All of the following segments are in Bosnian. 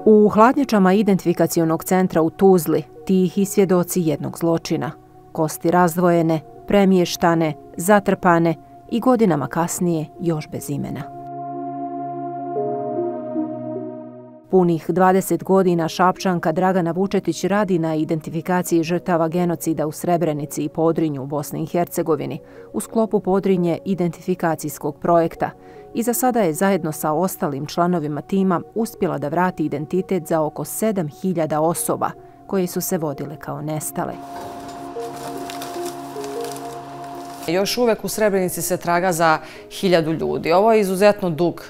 U hladnjačama identifikacionog centra u Tuzli tihi svjedoci jednog zločina. Kosti razdvojene, premještane, zatrpane i godinama kasnije još bez imena. Punih 20 godina Šapčanka Dragana Vučetić radi na identifikaciji žrtava genocida u Srebrenici i Podrinju u Bosni i Hercegovini u sklopu Podrinje identifikacijskog projekta i za sada je zajedno sa ostalim članovima tima uspjela da vrati identitet za oko 7.000 osoba koje su se vodile kao nestale. Još uvek u Srebrenici se traga za 1000 ljudi. Ovo je izuzetno dug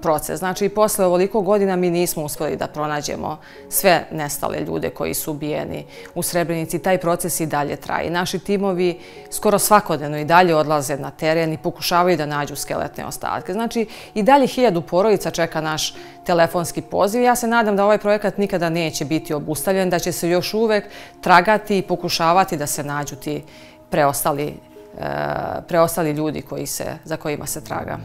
proces. Znači, posle ovoliko godina mi nismo uspjeli da pronađemo sve nestale ljude koji su ubijeni u Srebrenici. Taj proces i dalje traje. Naši timovi skoro svakodnevno i dalje odlaze na teren i pokušavaju da nađu skeletne ostatke. Znači, i dalje 1000 porodica čeka naš telefonski poziv. Ja se nadam da ovaj projekat nikada neće biti obustavljen, da će se još uvek tragati i pokušavati da se nađu ti preostali ljudi za kojima se traga.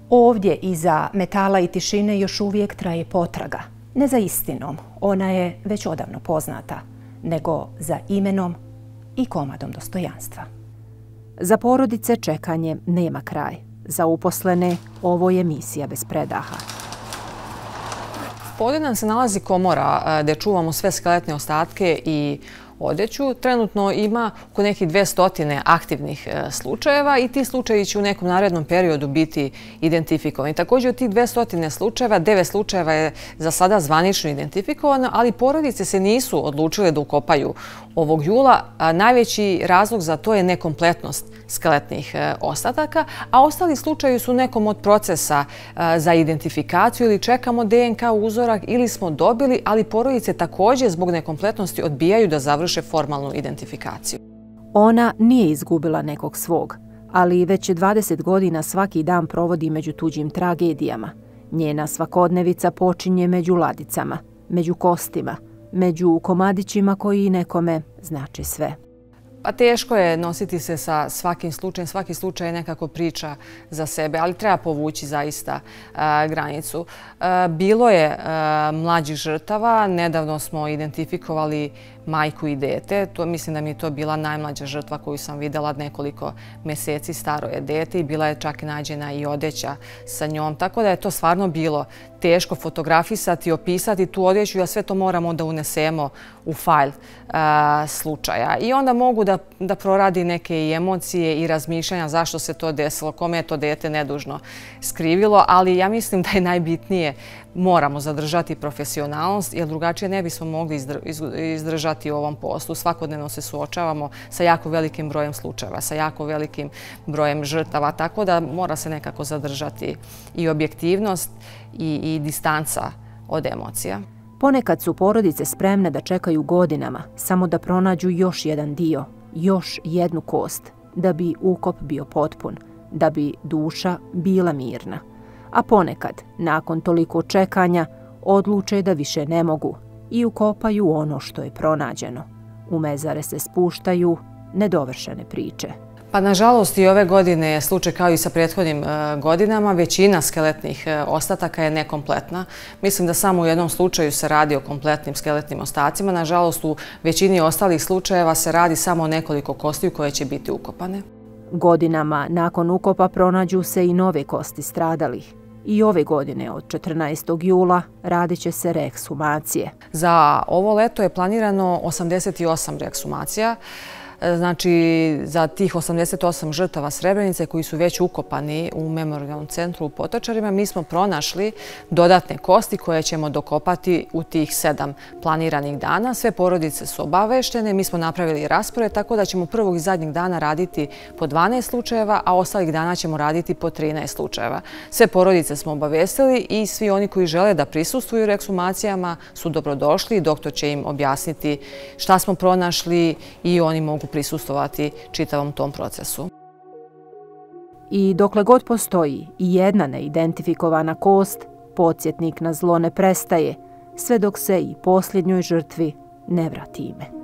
Ovdje iza metala i tišine još uvijek traje potraga. Ne za istinom, ona je već odavno poznata, nego za imenom i komadom dostojanstva. Za porodice čekanje nema kraj. Za uposlene ovo je misija bez predaha. Ovdje nam se nalazi komora gdje čuvamo sve skeletne ostatke i odeću. Trenutno ima oko nekih 200 aktivnih slučajeva i ti slučajevi će u nekom narednom periodu biti identifikovani. Također od tih 200 slučajeva, 9 slučajeva je za sada zvanično identifikovano, ali porodice se nisu odlučile da ukopaju ovog jula. Najveći razlog za to je nekompletnost skeletnih ostataka, a ostali slučajevi su nekom od procesa za identifikaciju ili čekamo DNK uzorak ili smo dobili, ali porodice također zbog nekompletnosti odbijaju da završe formalnu identifikaciju. Ona nije izgubila nekog svog, ali već 20 godina svaki dan provodi među tuđim tragedijama. Njena svakodnevica počinje među ladicama, među kostima, među komadićima koji nekome znače sve. Pa teško je nositi se sa svakim slučajem. Svaki slučaj je nekako priča za sebe, ali treba povući zaista granicu. Bilo je mlađih žrtava. Nedavno smo identifikovali majku i dete. Mislim da mi je to bila najmlađa žrtva koju sam videla. Nekoliko mjeseci staro je dete i bila je čak nađena i odeća sa njom. Tako da je to stvarno bilo teško fotografisati, opisati tu odjeću, a sve to moramo da unesemo u fajl slučaja. I onda mogu da proradi neke i emocije i razmišljanja zašto se to desilo, kome je to dete nedužno skrivilo, ali ja mislim da je najbitnije moramo zadržati profesionalnost, jer drugačije ne bismo mogli izdržati u ovom poslu. Svakodnevno se suočavamo sa jako velikim brojem slučajeva, sa jako velikim brojem žrtava, tako da mora se nekako zadržati i objektivnost i distanca od emocija. Ponekad su porodice spremne da čekaju godinama samo da pronađu još jedan dio, još jednu kost, da bi ukop bio potpun, da bi duša bila mirna. A ponekad, nakon toliko čekanja, odluče da više ne mogu i ukopaju ono što je pronađeno. U mezare se spuštaju nedovršene priče. Pa nažalost i ove godine je slučaj kao i sa prethodnim godinama. Većina skeletnih ostataka je nekompletna. Mislim da samo u jednom slučaju se radi o kompletnim skeletnim ostacima. Nažalost u većini ostalih slučajeva se radi samo o nekoliko kostiju koje će biti ukopane. Godinama nakon ukopa pronađu se i nove kosti stradalih. I ove godine od 14. jula radit će se reekshumacije. Za ovo leto je planirano 88 reekshumacija. Znači, za tih 88 žrtava Srebrenice koji su već ukopani u memorijalnom centru u Potočarima, mi smo pronašli dodatne kosti koje ćemo dokopati u tih 7 planiranih dana. Sve porodice su obaveštene, mi smo napravili raspored, tako da ćemo prvog i zadnjeg dana raditi po 12 slučajeva, a ostalih dana ćemo raditi po 13 slučajeva. Sve porodice smo obavestili i svi oni koji žele da prisustvuju reekshumacijama su dobrodošli i doktor će im objasniti šta smo pronašli i oni mogu prisustvovati čitavom tom procesu. I dokle god postoji i jedna neidentifikovana kost, podsjetnik na zlo ne prestaje, sve dok se i posljednjoj žrtvi ne vrati ime.